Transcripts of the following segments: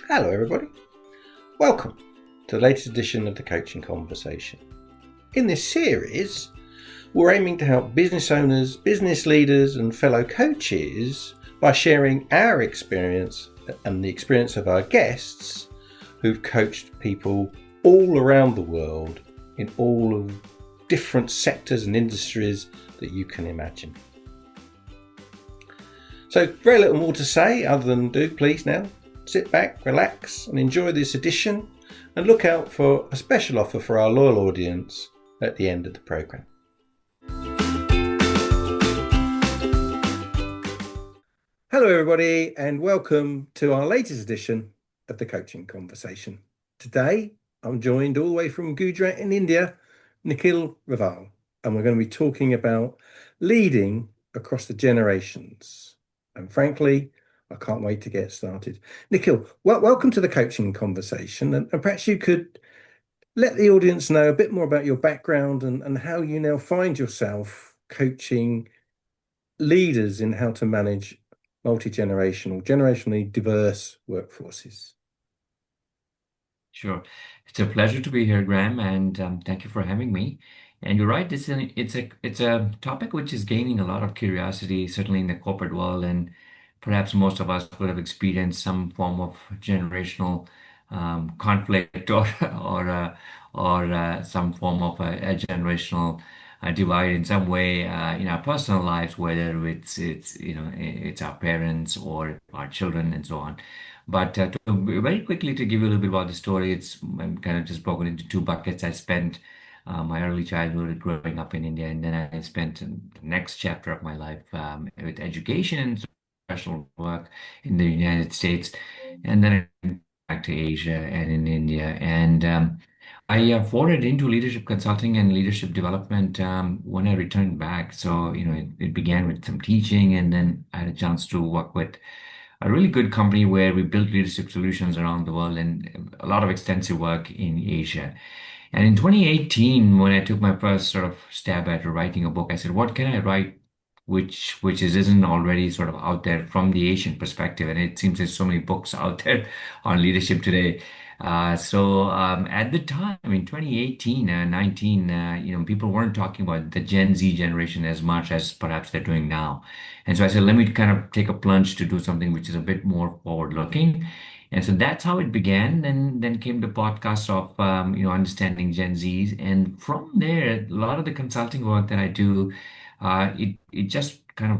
Hello, everybody. Welcome to the latest edition of the Coaching Conversation. In this series, we're aiming to help business owners, business leaders, and fellow coaches by sharing our experience and the experience of our guests who've coached people all around the world in all of different sectors and industries that you can imagine. So, very little more to say other than do please now sit back, relax, and enjoy this edition, and look out for a special offer for our loyal audience at the end of the programme. Hello, everybody, and welcome to our latest edition of the Coaching Conversation. Today, I'm joined all the way from Gujarat in India, Nikhil Raval, and we're going to be talking about leading across the generations. And frankly, I can't wait to get started. Nikhil, welcome to the Coaching Conversation, and perhaps you could let the audience know a bit more about your background and how you now find yourself coaching leaders in how to manage multi-generational, generationally diverse workforces. Sure. It's a pleasure to be here, Graham, and thank you for having me. And you're right, it's a topic which is gaining a lot of curiosity, certainly in the corporate world, and perhaps most of us would have experienced some form of generational conflict or some form of a generational divide in some way in our personal lives, whether it's our parents or our children and so on. But very quickly to give you a little bit about the story, I'm kind of just broken into two buckets. I spent my early childhood growing up in India, and then I spent the next chapter of my life with education and professional work in the United States, and then I went back to Asia and in India. And I forwarded into leadership consulting and leadership development when I returned back. So, it began with some teaching, and then I had a chance to work with a really good company where we built leadership solutions around the world and a lot of extensive work in Asia. And in 2018, when I took my first sort of stab at writing a book, I said, what can I write isn't already sort of out there from the Asian perspective? And it seems there's so many books out there on leadership today. So at the time in 2018 and 19, people weren't talking about the Gen Z generation as much as perhaps they're doing now. And so I said, let me kind of take a plunge to do something which is a bit more forward looking. And so that's how it began. Then came the podcast of understanding Gen Zs, and from there, a lot of the consulting work that I do, it just kind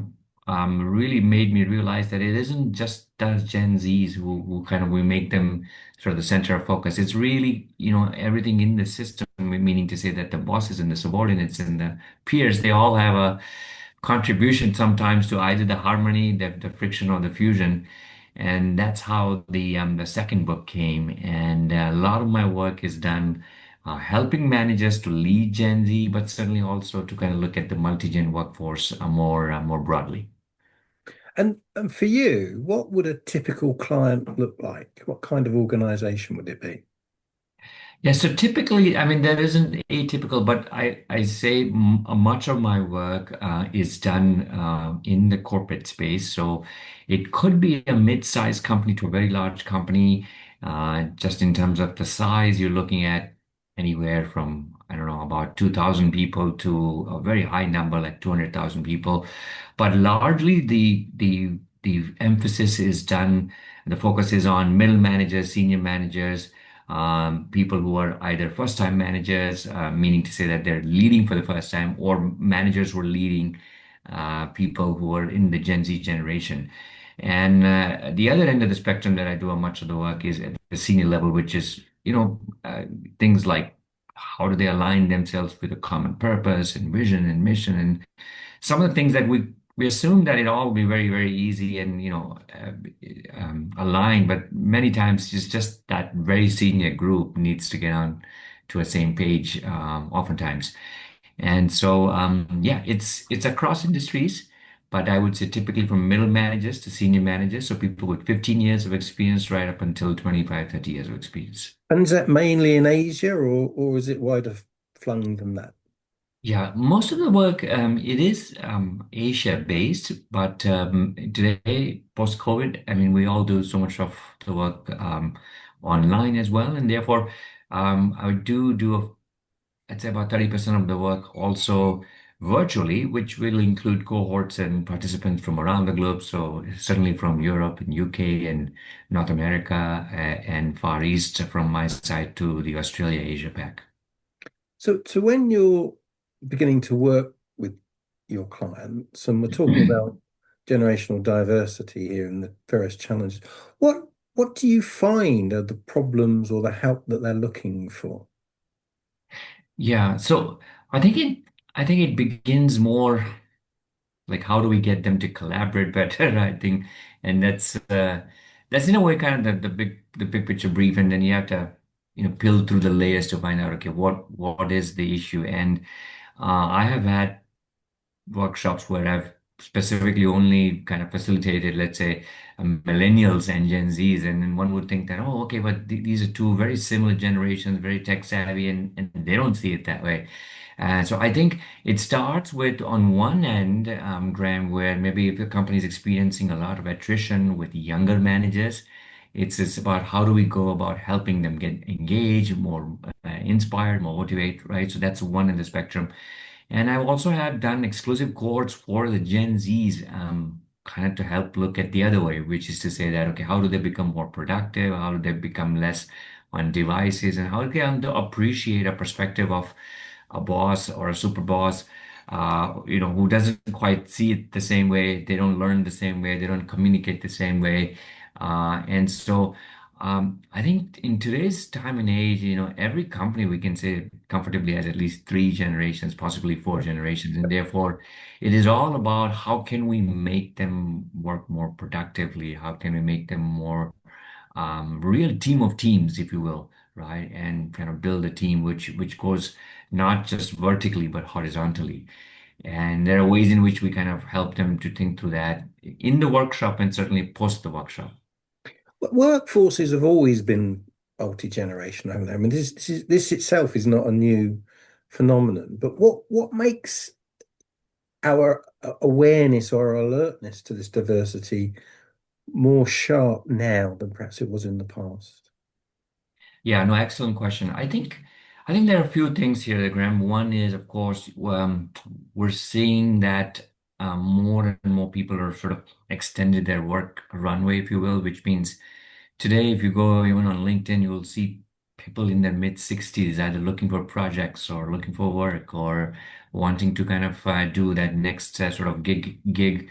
of really made me realize that it isn't just us Gen Zs who kind of we make them sort of the center of focus. It's really everything in the system, meaning to say that the bosses and the subordinates and the peers, they all have a contribution sometimes to either the harmony, the friction, or the fusion. And that's how the second book came. And a lot of my work is done helping managers to lead Gen Z, but certainly also to kind of look at the multi-gen workforce more broadly. And for you, what would a typical client look like? What kind of organization would it be? Yeah, so typically, I mean, there isn't atypical, but I say much of my work is done in the corporate space. So it could be a mid-sized company to a very large company. Just in terms of the size, you're looking at anywhere from, I don't know, about 2,000 people to a very high number like 200,000 people. But largely, the emphasis is done, the focus is on middle managers, senior managers, people who are either first-time managers, meaning to say that they're leading for the first time, or managers who are leading people who are in the Gen Z generation. And the other end of the spectrum that I do much of the work is at the senior level, which is, things like how do they align themselves with a common purpose and vision and mission, and some of the things that we assume that it all will be very, very easy and aligned, but many times it's just that very senior group needs to get on to a same page, oftentimes. And so yeah, it's across industries, but I would say typically from middle managers to senior managers, so people with 15 years of experience right up until 25, 30 years of experience. And is that mainly in Asia or is it wider flung than that? Yeah, most of the work it is Asia based, but today post COVID, I mean, we all do so much of the work online as well, and therefore I do I'd say about 30% of the work also virtually, which will include cohorts and participants from around the globe. So certainly from Europe and UK and North America and Far East from my side to the Australia Asia Pac. So when you're beginning to work with your clients, and we're talking about generational diversity here and the various challenges, what do you find are the problems or the help that they're looking for? Yeah, so I think it I think it begins more like how do we get them to collaborate better, I think, and that's in a way kind of the big picture brief, and then you have to peel through the layers to find out okay what is the issue. And I have had workshops where I've specifically only kind of facilitated, let's say, millennials and Gen Zs, and then one would think that, oh, okay, but these are two very similar generations, very tech savvy, and they don't see it that way. So I think it starts with, on one end, Graham, where maybe if your company is experiencing a lot of attrition with younger managers, it's about how do we go about helping them get engaged, more inspired, more motivated, right? So that's one end of the spectrum. And I also have done exclusive cohorts for the Gen Zs, kind of to help look at the other way, which is to say that, okay, how do they become more productive? How do they become less on devices? And how do they come to appreciate a perspective of a boss or a super boss, who doesn't quite see it the same way, they don't learn the same way, they don't communicate the same way. And so I think in today's time and age, every company we can say comfortably has at least three generations, possibly four generations. And therefore, it is all about how can we make them work more productively? How can we make them more real team of teams, if you will, right? And kind of build a team which goes not just vertically but horizontally. And there are ways in which we kind of help them to think through that in the workshop and certainly post the workshop. Workforces have always been multi-generational, haven't they? I mean, this itself is not a new phenomenon, but what makes our awareness or our alertness to this diversity more sharp now than perhaps it was in the past? Yeah, no, excellent question. I think there are a few things here, Graham. One is, of course, we're seeing that more and more people are sort of extended their work runway, if you will, which means today, if you go even on LinkedIn, you will see people in their mid 60s either looking for projects or looking for work or wanting to kind of do that next sort of gig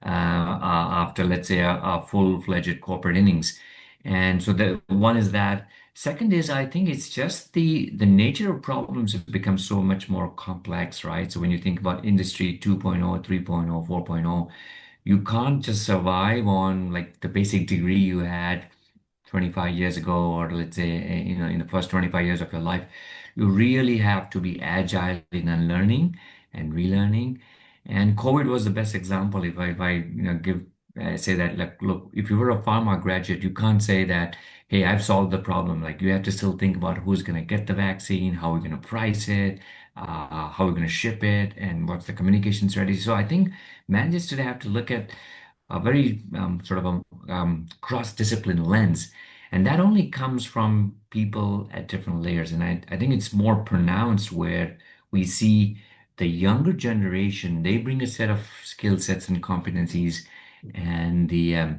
after, let's say, a full-fledged corporate innings. And so the one is that. Second is, I think it's just the nature of problems have become so much more complex, right? So when you think about industry 2.0, 3.0, 4.0, you can't just survive on like the basic degree you had 25 years ago, or let's say, in the first 25 years of your life. You really have to be agile in unlearning and relearning. And COVID was the best example. If I give say that, like, look, if you were a pharma graduate, you can't say that, hey, I've solved the problem. Like, you have to still think about who's going to get the vaccine, how we're going to price it, how we're going to ship it, and what's the communication strategy. So I think managers today have to look at a very sort of a cross-discipline lens. And that only comes from people at different layers. And I think it's more pronounced where we see the younger generation, they bring a set of skill sets and competencies, and the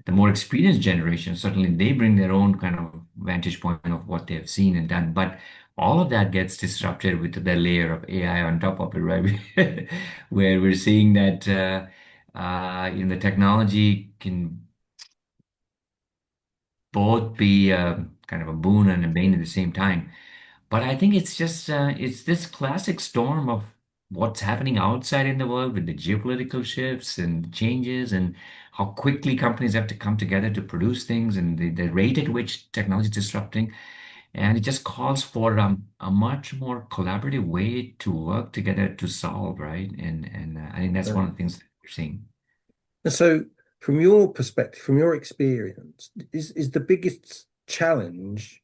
more experienced generation, certainly they bring their own kind of vantage point of what they've seen and done. But all of that gets disrupted with the layer of AI on top of it, right? Where we're seeing that the technology can both be kind of a boon and a bane at the same time. But I think it's just it's this classic storm of what's happening outside in the world with the geopolitical shifts and changes and how quickly companies have to come together to produce things and the rate at which technology is disrupting. And it just calls for a much more collaborative way to work together to solve, right? And I think that's one of the things that we're seeing. And so, from your perspective, from your experience, is the biggest challenge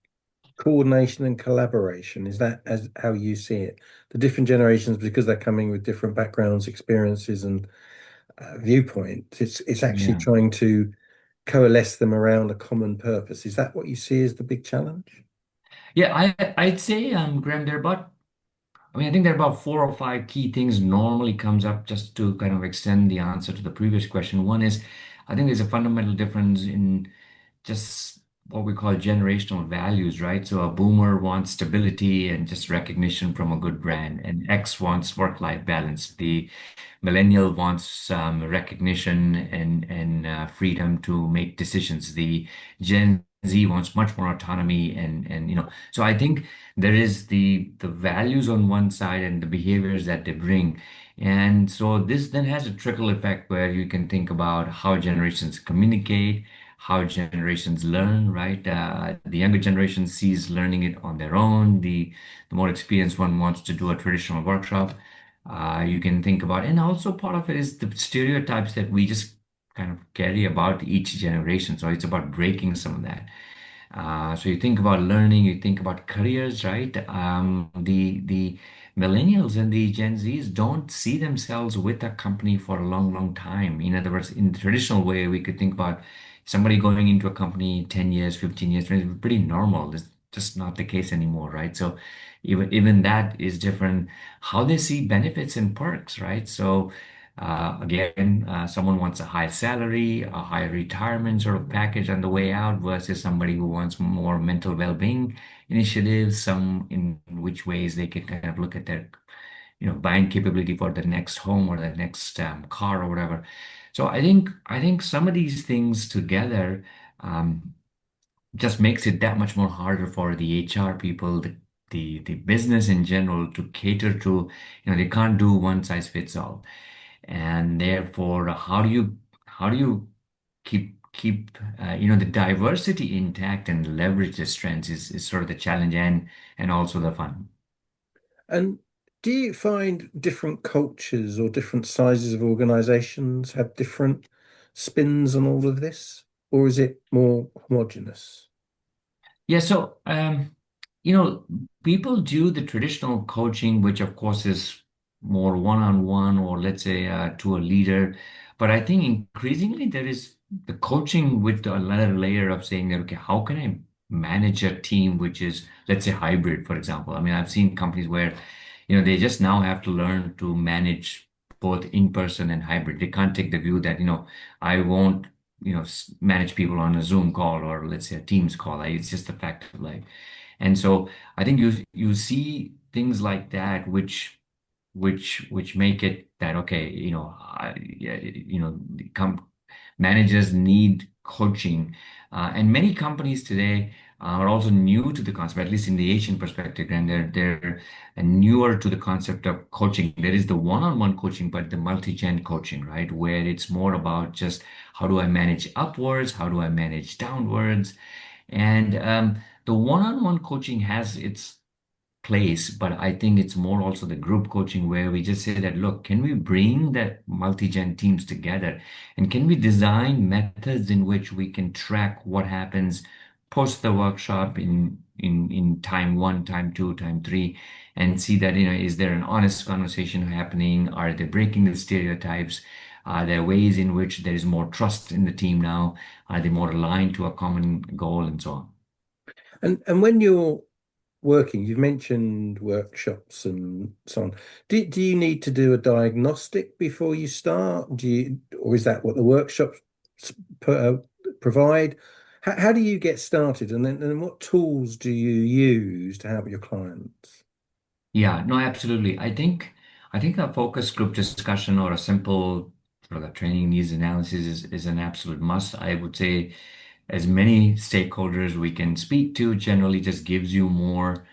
coordination and collaboration? Is that as how you see it? The different generations, because they're coming with different backgrounds, experiences, and viewpoints. It's actually Yeah. trying to coalesce them around a common purpose. Is that what you see as the big challenge? Yeah, I'd say, Graham, I think there are about four or five key things normally comes up just to kind of extend the answer to the previous question. One is, I think there's a fundamental difference in just what we call generational values, right? So a boomer wants stability and just recognition from a good brand, and X wants work-life balance. The millennial wants recognition and freedom to make decisions. The Gen Z wants much more autonomy and So I think there is the values on one side and the behaviors that they bring. And so this then has a trickle effect where you can think about how generations communicate, how generations learn, right? The younger generation sees learning it on their own. The more experienced one wants to do a traditional workshop. You can think about, and also part of it is the stereotypes that we just kind of carry about each generation. So it's about breaking some of that. So you think about learning, you think about careers, right? The millennials and the Gen Zs don't see themselves with a company for a long, long time. In other words, in the traditional way, we could think about somebody going into a company 10 years, 15 years, 20 years, pretty normal. It's just not the case anymore, right? So even that is different. How they see benefits and perks, right? So again, someone wants a high salary, a higher retirement sort of package on the way out versus somebody who wants more mental well-being initiatives, some in which ways they can kind of look at their, buying capability for the next home or the next car or whatever. So I think some of these things together just makes it that much more harder for the HR people, the business in general to cater to, they can't do one size fits all. And therefore, how do you keep the diversity intact and leverage the strengths is sort of the challenge and also the fun. And do you find different cultures or different sizes of organizations have different spins on all of this? Or is it more homogenous? Yeah, so you know, people do the traditional coaching, which of course is more one-on-one or let's say to a leader. But I think increasingly there is the coaching with another layer of saying that, okay, how can I manage a team which is, let's say, hybrid, for example? I mean, I've seen companies where, they just now have to learn to manage both in person and hybrid. They can't take the view that, I won't manage people on a Zoom call or let's say a Teams call. It's just a fact of life. And so I think you see things like that which make it that okay, yeah, com managers need coaching, and many companies today are also new to the concept, at least in the Asian perspective, and they're newer to the concept of coaching. There is the one-on-one coaching, but the multi-gen coaching, right, where it's more about just how do I manage upwards, how do I manage downwards, and the one-on-one coaching has its place, but I think it's more also the group coaching where we just say that, look, can we bring that multi-gen teams together and can we design methods in which we can track what happens post the workshop in time one, time two, time three, and see that, is there an honest conversation happening? Are they breaking the stereotypes? Are there ways in which there is more trust in the team now? Are they more aligned to a common goal and so on? And when you're working, you've mentioned workshops and so on. Do you need to do a diagnostic before you start? Or is that what the workshops uh, provide? How do you get started? And then what tools do you use to help your clients? Yeah, no, absolutely. I think a focus group discussion or a simple sort of a training needs analysis is an absolute must. I would say as many stakeholders we can speak to generally just gives you more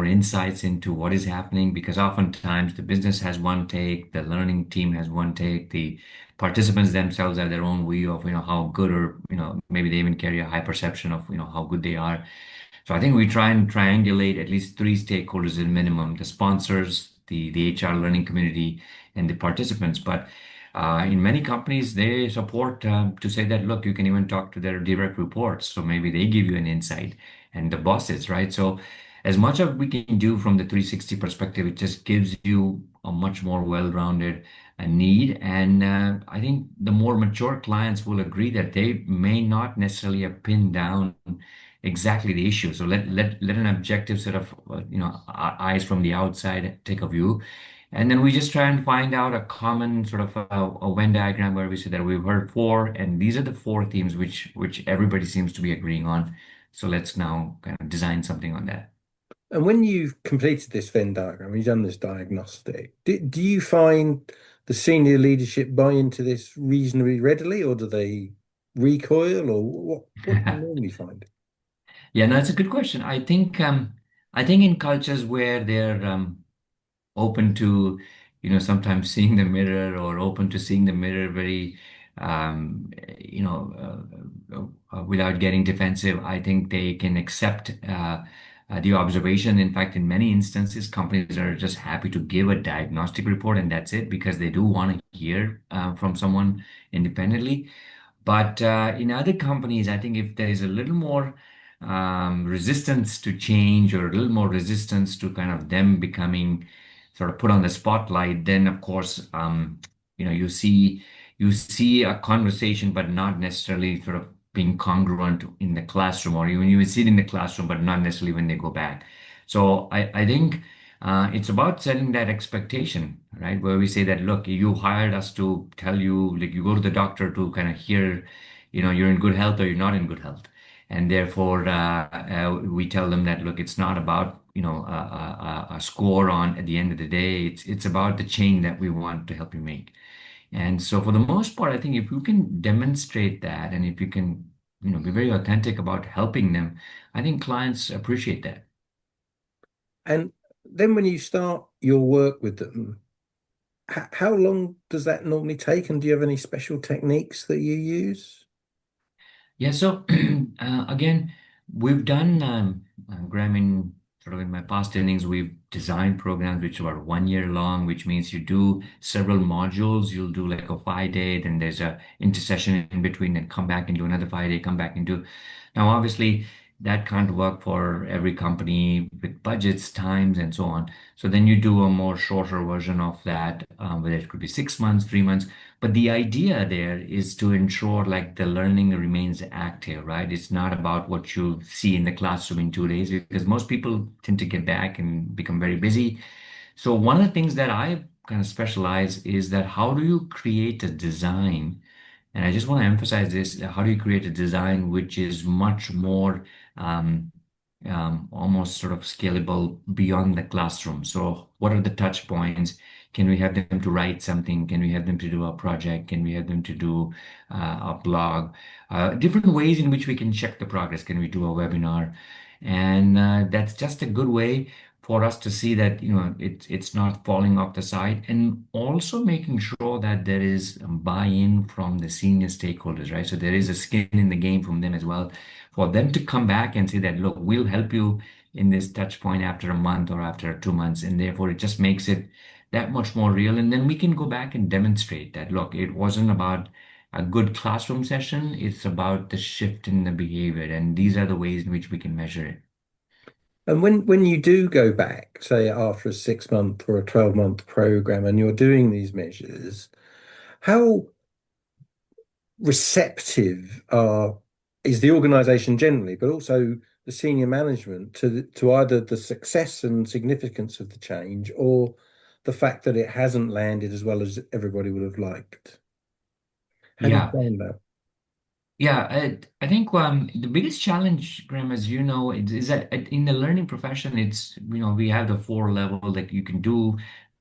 insights into what is happening because oftentimes the business has one take, the learning team has one take, the participants themselves have their own view of how good or maybe they even carry a high perception of how good they are. So I think we try and triangulate at least three stakeholders at minimum, the sponsors, the HR learning community, and the participants. But In many companies, they support to say that, look, you can even talk to their direct reports. So maybe they give you an insight and the bosses, right? So as much as we can do from the 360 perspective, it just gives you a much more well-rounded need. And I think the more mature clients will agree that they may not necessarily have pinned down exactly the issue. So let an objective sort of eyes from the outside take a view, and then we just try and find out a common sort of a Venn diagram where we say that we've heard four, and these are the four themes which everybody seems to be agreeing on. So let's now kind of design something on that. And when you've completed this Venn diagram, you've done this diagnostic, do you find the senior leadership buy into this reasonably readily, or do they recoil, or what do you normally find? Yeah, no, it's a good question. I think in cultures where they're open to, sometimes seeing the mirror or open to seeing the mirror very, without getting defensive. I think they can accept the observation. In fact, in many instances, companies are just happy to give a diagnostic report and that's it because they do want to hear from someone independently. But in other companies, I think if there is a little more resistance to change or a little more resistance to kind of them becoming sort of put on the spotlight, then of course, you see a conversation, but not necessarily sort of being congruent in the classroom, or even you see it in the classroom, but not necessarily when they go back. So I think it's about setting that expectation, right? Where we say that, look, you hired us to tell you, like, you go to the doctor to kind of hear, you're in good health or you're not in good health. And therefore, we tell them that, look, it's not about, a score on at the end of the day. It's about the change that we want to help you make. And so for the most part, I think if you can demonstrate that and if you can, be very authentic about helping them, I think clients appreciate that. And then when you start your work with them, how long does that normally take? And do you have any special techniques that you use? Yeah, so again, we've done, Graham, in sort of in my past innings, we've designed programs which are 1 year long, which means you do several modules. You'll do like a 5 day, then there's a intercession in between, then come back and do another 5 day, come back and do. Now, obviously, that can't work for every company with budgets, times, and so on. So then you do a more shorter version of that, whether it could be 6 months, 3 months. But the idea there is to ensure like the learning remains active, right? It's not about what you see in the classroom in 2 days because most people tend to get back and become very busy. So one of the things that I kind of specialize is that how do you create a design? And I just want to emphasize this, how do you create a design which is much more um, almost sort of scalable beyond the classroom? So what are the touch points? Can we have them to write something? Can we have them to do a project? Can we have them to do a blog? Different ways in which we can check the progress. Can we do a webinar? And that's just a good way for us to see that it's not falling off the side, and also making sure that there is buy-in from the senior stakeholders, right? So there is a skin in the game from them as well, for them to come back and say that, look, we'll help you in this touch point after a month or after 2 months, and therefore it just makes it that much more real. And then we can go back and demonstrate that, look, it wasn't about a good classroom session, it's about the shift in the behavior, and these are the ways in which we can measure it. And when you do go back, say after a 6 month or a 12-month program, and you're doing these measures, how receptive is the organization generally, but also the senior management to either the success and significance of the change or the fact that it hasn't landed as well as everybody would have liked? How do you Yeah. find that? Yeah, I think the biggest challenge, Graham, as you know, is that in the learning profession, we have the four level, like you can do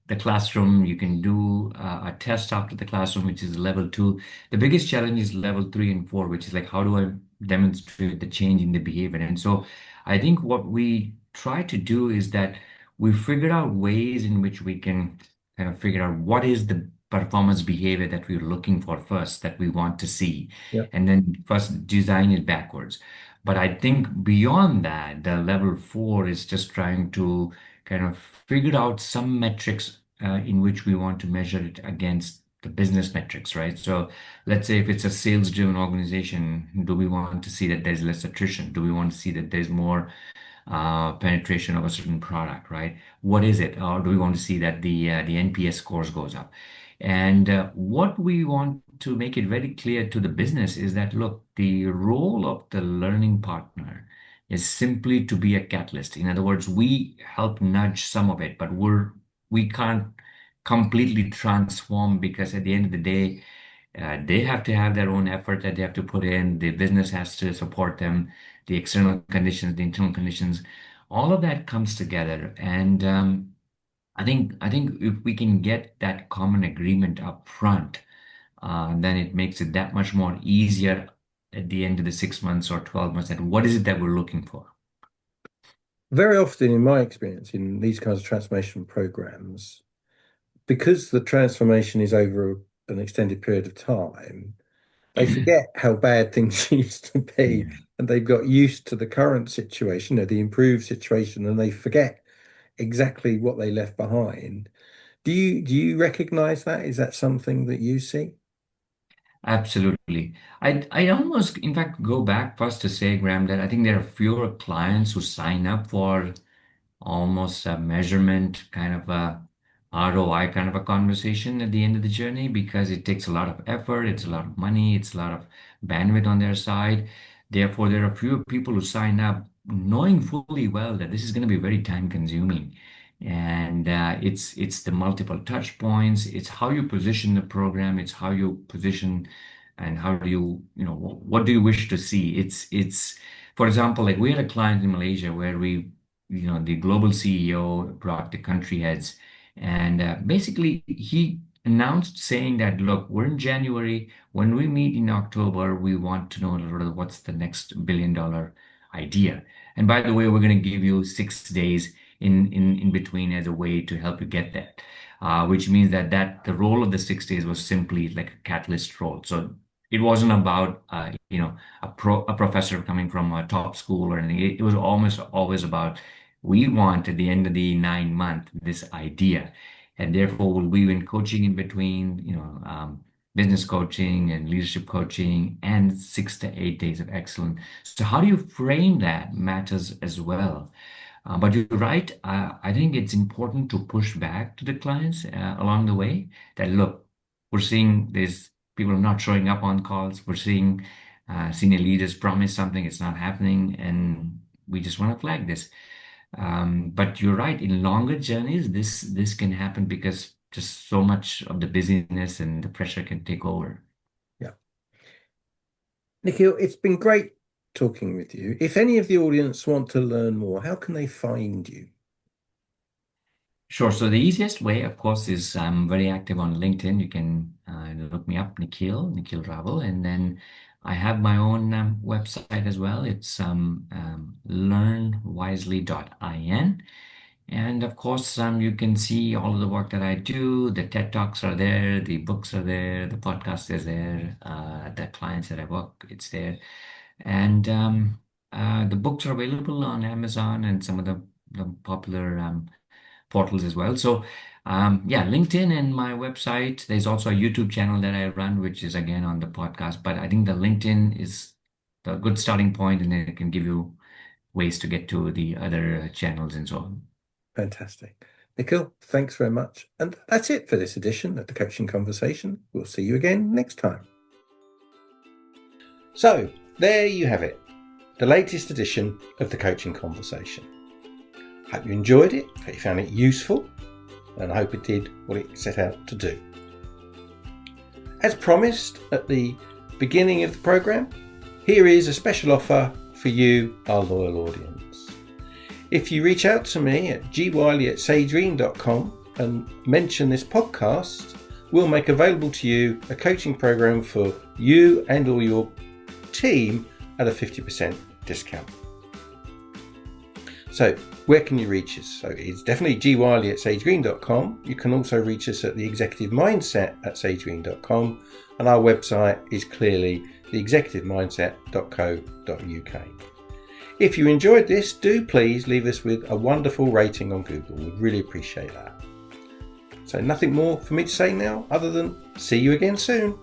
the classroom, you can do a test after the classroom, which is level two. The biggest challenge is level three and four, which is like, how do I demonstrate the change in the behavior? And so I think what we try to do is that we figured out ways in which we can kind of figure out what is the performance behavior that we're looking for first, that we want to see, Yeah. and then first design it backwards. But I think beyond that, the level four is just trying to kind of figure out some metrics in which we want to measure it against the business metrics, right? So let's say if it's a sales-driven organization, do we want to see that there's less attrition? Do we want to see that there's more penetration of a certain product, right? What is it? Or do we want to see that the NPS scores goes up? And what we want to make it very clear to the business is that, look, the role of the learning partner is simply to be a catalyst. In other words, we help nudge some of it, but we can't completely transform, because at the end of the day, they have to have their own effort that they have to put in. The business has to support them, the external conditions, the internal conditions, all of that comes together. And I think if we can get that common agreement up front, then it makes it that much more easier at the end of the 6 months or 12 months. And what is it that we're looking for? Very often, in my experience, in these kinds of transformation programs, because the transformation is over an extended period of time, they forget how bad things used to be, Yeah. and they've got used to the current situation, the improved situation, and they forget exactly what they left behind. Do you recognize that? Is that something that you see? Absolutely. I almost, in fact, go back first to say, Graham, that I think there are fewer clients who sign up for almost a measurement kind of a ROI kind of a conversation at the end of the journey, because it takes a lot of effort, it's a lot of money, it's a lot of bandwidth on their side. Therefore, there are fewer people who sign up knowing fully well that this is going to be very time consuming. And it's the multiple touch points, it's how you position the program, it's how you position and how do you what do you wish to see? It's for example, like we had a client in Malaysia where the global CEO brought the country heads, and basically he announced saying that, look, we're in January. When we meet in October, we want to know what's the next billion-dollar idea. And by the way, we're going to give you 6 days in between as a way to help you get that. Which means that the role of the 6 days was simply like a catalyst role. So it wasn't about a professor coming from a top school or anything. It was almost always about, we want at the end of the 9 month this idea, and therefore we'll weave in coaching in between, business coaching and leadership coaching, and 6 to 8 days of excellence. So how do you frame that matters as well. But you're right. I think it's important to push back to the clients along the way that, look, we're seeing there's people not showing up on calls. We're seeing senior leaders promise something, it's not happening, and we just want to flag this. But you're right. In longer journeys, this can happen because just so much of the busyness and the pressure can take over. Yeah. Nikhil, it's been great talking with you. If any of the audience want to learn more, how can they find you? Sure. So the easiest way, of course, is I'm very active on LinkedIn. You can look me up, Nikhil Raval, and then I have my own website as well. It's learnwisely.in. And of course, you can see all of the work that I do. The TED Talks are there, the books are there, the podcast is there, the clients that I work, it's there. And the books are available on Amazon and some of the popular portals as well. So, yeah, LinkedIn and my website. There's also a YouTube channel that I run, which is again on the podcast. But I think the LinkedIn is the good starting point, and then it can give you ways to get to the other channels and so on. Fantastic. Nikhil, thanks very much. And that's it for this edition of the Coaching Conversation. We'll see you again next time. So, there you have it, the latest edition of the Coaching Conversation. Hope you enjoyed it, hope you found it useful, and I hope it did what it set out to do. As promised at the beginning of the programme, here is a special offer for you, our loyal audience. If you reach out to me at gwiley@sagereen.com and mention this podcast, we'll make available to you a coaching programme for you and or your team at a 50% discount. So where can you reach us? So it's definitely gwiley@sagereen.com. You can also reach us at the Executive Mindset at sagereen.com, and our website is clearly theexecutivemindset.co.uk. If you enjoyed this, do please leave us with a wonderful rating on Google. We'd really appreciate that. So nothing more for me to say now other than see you again soon.